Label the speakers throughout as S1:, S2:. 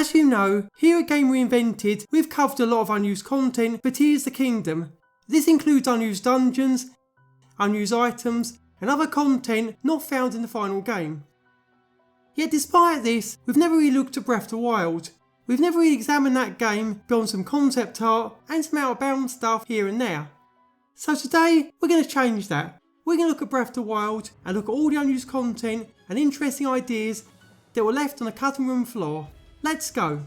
S1: As you know, here at Game Reinvented, we've covered a lot of unused content for Tears of the Kingdom. This includes unused dungeons, unused items, and other content not found in the final game. Yet despite this, we've never really looked at Breath of the Wild. We've never really examined that game beyond some concept art and some out of bounds stuff here and there. So today, we're going to change that. We're going to look at Breath of the Wild and look at all the unused content and interesting ideas that were left on the cutting room floor. Let's go!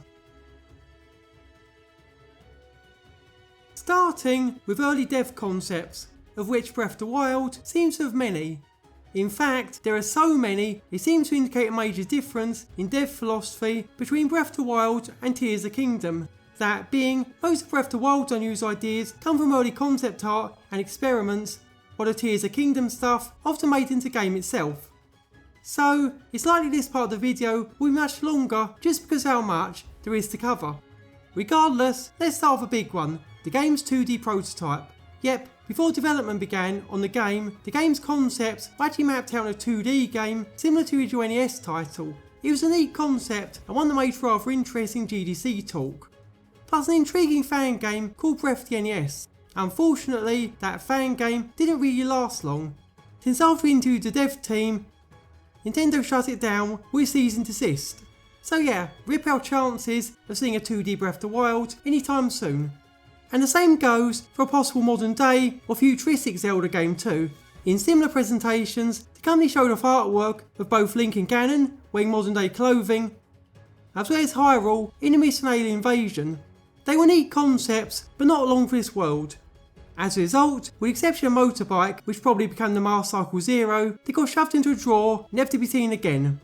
S1: Starting with early dev concepts, of which Breath of the Wild seems to have many. In fact, there are so many, it seems to indicate a major difference in dev philosophy between Breath of the Wild and Tears of the Kingdom. That being, most of Breath of the Wild's unused ideas come from early concept art and experiments, while the Tears of the Kingdom stuff often made into the game itself. So, it's likely this part of the video will be much longer just because of how much there is to cover. Regardless, let's start with a big one, the game's 2D prototype. Yep, before development began on the game's concepts were actually mapped out in a 2D game similar to the original NES title. It was a neat concept and one that made for rather interesting GDC talk. Plus an intriguing fan game called Breath of the NES. Unfortunately, that fan game didn't really last long, since after we interviewed the dev team, Nintendo shut it down with cease and desist. So yeah, rip our chances of seeing a 2D Breath of the Wild anytime soon. And the same goes for a possible modern day or futuristic Zelda game too. In similar presentations, the company showed off artwork of both Link and Ganon wearing modern day clothing, as well as Hyrule in the midst of an alien invasion. They were neat concepts, but not long for this world. As a result, with the exception of Motorbike, which probably became the Mars Cycle Zero, they got shoved into a drawer, never to be seen again.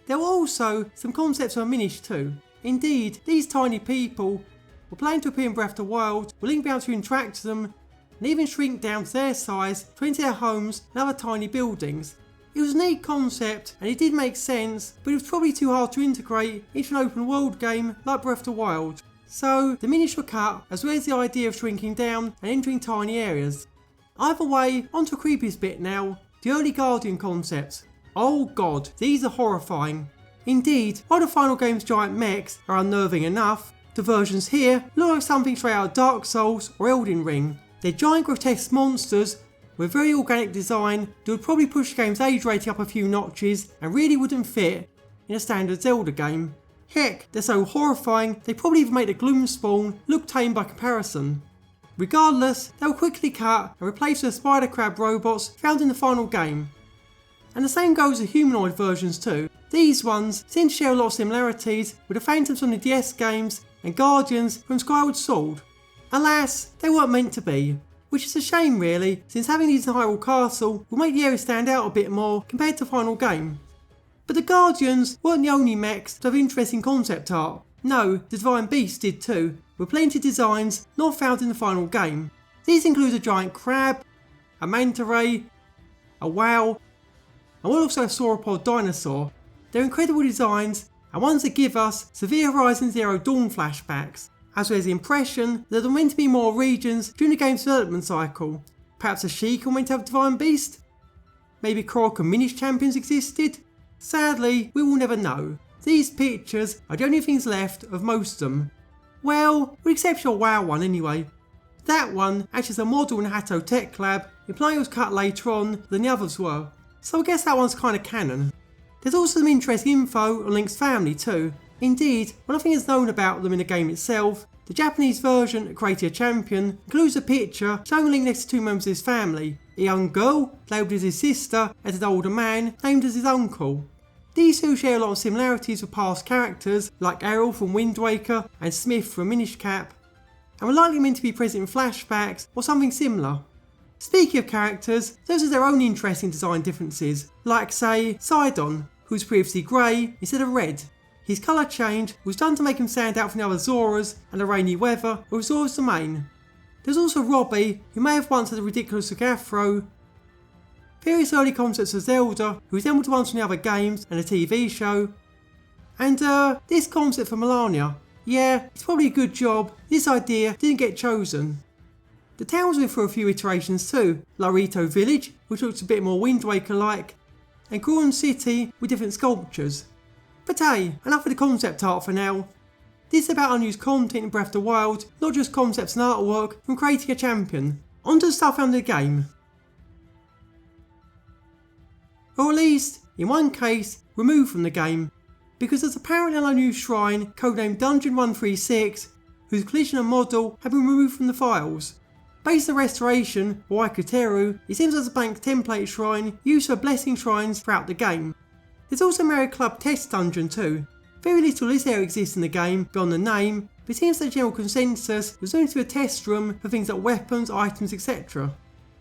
S1: There were also some concepts of a Minish too. Indeed, these tiny people were planning to appear in Breath of the Wild, with Link be able to interact with them, and even shrink down to their size to enter their homes and other tiny buildings. It was a neat concept, and it did make sense, but it was probably too hard to integrate into an open world game like Breath of the Wild. So, the Minish were cut, as well as the idea of shrinking down and entering tiny areas. Either way, onto the creepiest bit now, the early Guardian concepts. Oh god, these are horrifying. Indeed, while the final game's giant mechs are unnerving enough, the versions here look like something straight out of Dark Souls or Elden Ring. They're giant grotesque monsters with very organic design that would probably push the game's age rating up a few notches and really wouldn't fit in a standard Zelda game. Heck, they're so horrifying they probably even make the Gloomspawn look tame by comparison. Regardless, they were quickly cut and replaced with the spider crab robots found in the final game. And the same goes with humanoid versions too. These ones seem to share a lot of similarities with the Phantoms from the DS games and Guardians from Skyward Sword. Alas, they weren't meant to be, which is a shame really, since having these in Hyrule Castle will make the area stand out a bit more compared to the final game. But the Guardians weren't the only mechs to have interesting concept art. No, the Divine Beasts did too, with plenty of designs not found in the final game. These include a giant crab, a manta ray, a wow, and what looks like a sauropod dinosaur. They're incredible designs, and ones that give us severe Horizon Zero Dawn flashbacks, as well as the impression that there were meant to be more regions during the game's development cycle. Perhaps a Sheik were meant to have a Divine Beast? Maybe Korok and Minish champions existed? Sadly, we will never know. These pictures are the only things left of most of them. Well, with the exception of WoW one anyway. That one acts as a model in the Hatto Tech Lab, implying it was cut later on than the others were. So I guess that one's kinda canon. There's also some interesting info on Link's family too. Indeed, when nothing is known about them in the game itself, the Japanese version of Creator Champion includes a picture showing Link next to two members of his family, a young girl labelled as his sister and an older man named as his uncle. These two share a lot of similarities with past characters like Errol from Wind Waker and Smith from Minish Cap, and were likely meant to be present in flashbacks or something similar. Speaking of characters, those have their own interesting design differences, like say Sidon, who was previously grey instead of red. His colour change was done to make him stand out from the other Zoras and the rainy weather of Zora's Domain. There's also Robbie, who may have once had a ridiculous look afro, various early concepts of Zelda, who resembled the ones from the other games and the TV show, and this concept for Melania. Yeah, it's probably a good job this idea didn't get chosen. The towns went through a few iterations too, like Rito Village, which looks a bit more Wind Waker-like, and Goron City with different sculptures. But hey, enough of the concept art for now. This is about unused content in Breath of the Wild, not just concepts and artwork from creating a champion. Onto the stuff under the game. Or at least, in one case, removed from the game, because there's apparently an unused shrine codenamed Dungeon 136, whose collision and model have been removed from the files. Based on restoration, or Ikuteru, it seems there's a blank template shrine used for blessing shrines throughout the game. There's also a Mario Club test dungeon too. Very little of this area exists in the game beyond the name, but it seems the general consensus was going to be a test room for things like weapons, items, etc.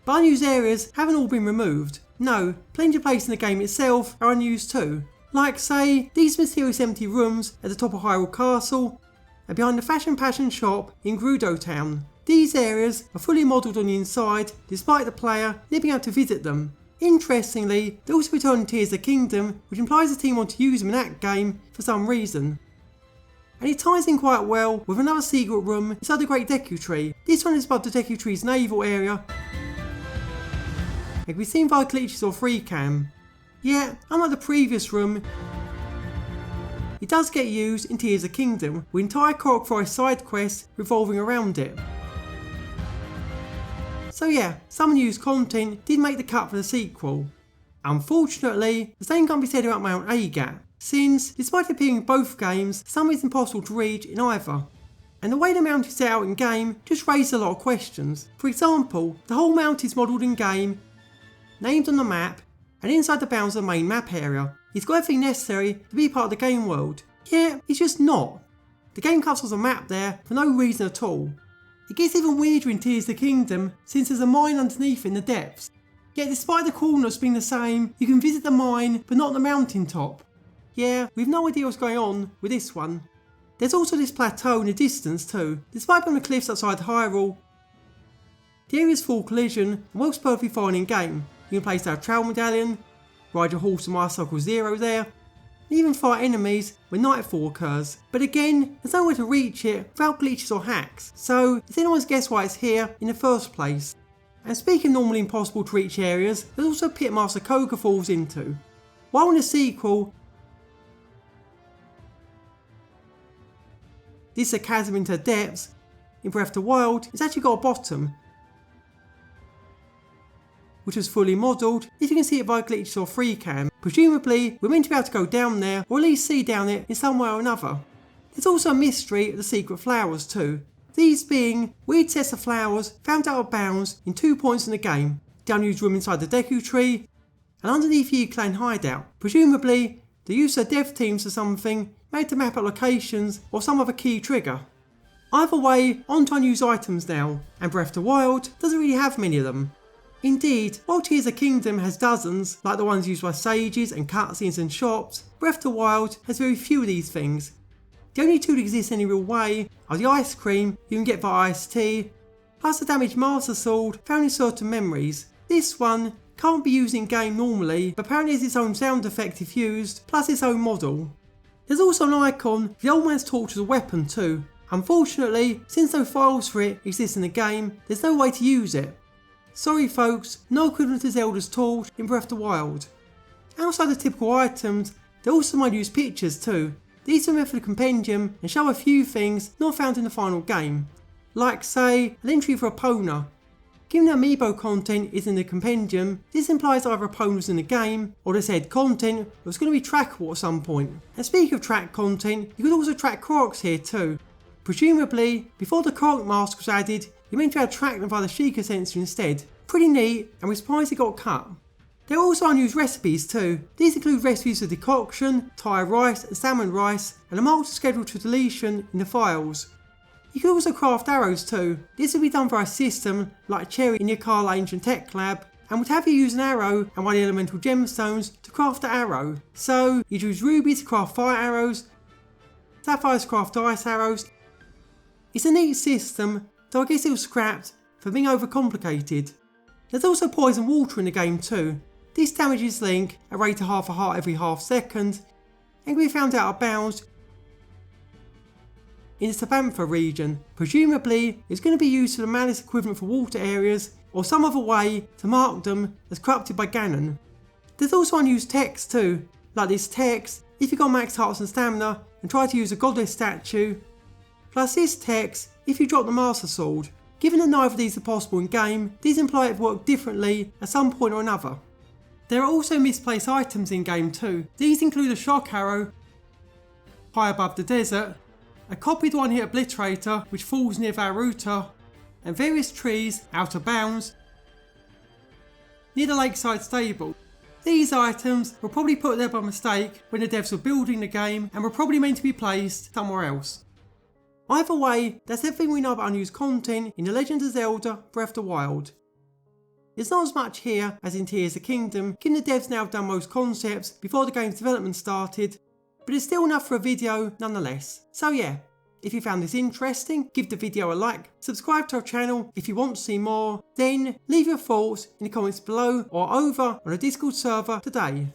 S1: But unused areas haven't all been removed. No, plenty of places in the game itself are unused too. Like say, these mysterious empty rooms at the top of Hyrule Castle and behind the Fashion Passion shop in Gerudo Town. These areas are fully modelled on the inside despite the player never being able to visit them. Interestingly, they also return in Tears of the Kingdom, which implies the team want to use them in that game for some reason. And it ties in quite well with another secret room inside the Great Deku Tree. This one is above the Deku Tree's naval area and can be seen via glitches or Ultracam. Yet, unlike the previous room, it does get used in Tears of the Kingdom, with entire Korok Forest side quests revolving around it. So yeah, some unused content did make the cut for the sequel. Unfortunately, the same can't be said about Mount Agat, since despite appearing in both games, some is impossible to reach in either. And the way the mount is set out in game just raises a lot of questions. For example, the whole mount is modelled in game, named on the map, and inside the bounds of the main map area. It's got everything necessary to be part of the game world. Yet, it's just not. The game cuts off the map there for no reason at all. It gets even weirder in Tears of the Kingdom since there's a mine underneath in the depths. Yet despite the corners being the same, you can visit the mine but not the mountain top. Yeah, we've no idea what's going on with this one. There's also this plateau in the distance too. Despite being on the cliffs outside Hyrule, the area's full collision and works perfectly fine in game. You can place down a travel medallion, ride your horse and motorcycle Zero there, and even fight enemies when nightfall occurs. But again, there's nowhere to reach it without glitches or hacks, so it's anyone's guess why it's here in the first place. And speaking of normally impossible to reach areas, there's also a pit Master Koga falls into. While in the sequel, this is a chasm into the depths, in Breath of the Wild, it's actually got a bottom, which was fully modelled, if you can see it by glitches or Ultracam. Presumably, we're meant to be able to go down there, or at least see down it in some way or another. There's also a mystery of the secret flowers too. These being weird sets of flowers found out of bounds in 2 points in the game. The unused room inside the Deku Tree, and underneath the Clan hideout. Presumably, the use of dev teams or something made to map out locations or some other key trigger. Either way, on to unused items now, and Breath of the Wild doesn't really have many of them. Indeed, while Tears of the Kingdom has dozens, like the ones used by sages and cutscenes and shops, Breath of the Wild has very few of these things. The only two that exist in any real way are the ice cream you can get via iced tea, plus the damaged Master Sword found in certain memories. This one can't be used in game normally, but apparently has its own sound effect if used, plus its own model. There's also an icon for the Old Man's Torch as a weapon too. Unfortunately, since no files for it exist in the game, there's no way to use it. Sorry folks, no equivalent to Zelda's torch in Breath of the Wild. Outside the typical items, there are also some unused pictures too. These are meant for the compendium and show a few things not found in the final game. Like say, an entry for Epona. Given that amiibo content is in the compendium, this implies either Epona was in the game, or the said content was going to be trackable at some point. And speaking of track content, you could also track Koroks here too. Presumably, before the Korok mask was added, you meant to have tracked them via the Sheikah sensor instead. Pretty neat, and we're surprised it got cut. There are also unused recipes too. These include recipes for decoction, Thai rice and salmon rice, and a marked schedule to deletion in the files. You can also craft arrows too. This would be done via a system like Cherry in your Carl Ancient Tech Lab, and would have you use an arrow and one of the elemental gemstones to craft the arrow. So you'd use rubies to craft fire arrows, sapphires to craft ice arrows. It's a neat system, though I guess it was scrapped for being overcomplicated. There's also poison water in the game too. This damages Link at a rate of half a heart every half second, and can be found out of bounds in the Sabantha region. Presumably it's going to be used to the Malice equivalent for water areas, or some other way to mark them as corrupted by Ganon. There's also unused text too, like this text, if you got max hearts and stamina and try to use a goddess statue, plus this text if you drop the Master Sword. Given that neither of these are possible in game, these imply it work differently at some point or another. There are also misplaced items in game too. These include a shock arrow high above the desert, a copied one-hit obliterator which falls near Varuta, and various trees out of bounds near the lakeside stable. These items were probably put there by mistake when the devs were building the game and were probably meant to be placed somewhere else. Either way, that's everything we know about unused content in The Legend of Zelda Breath of the Wild. There's not as much here as in Tears of the Kingdom, given the devs now have done most concepts before the game's development started, but it's still enough for a video nonetheless. So yeah, if you found this interesting, give the video a like, subscribe to our channel if you want to see more, then leave your thoughts in the comments below or over on the Discord server today.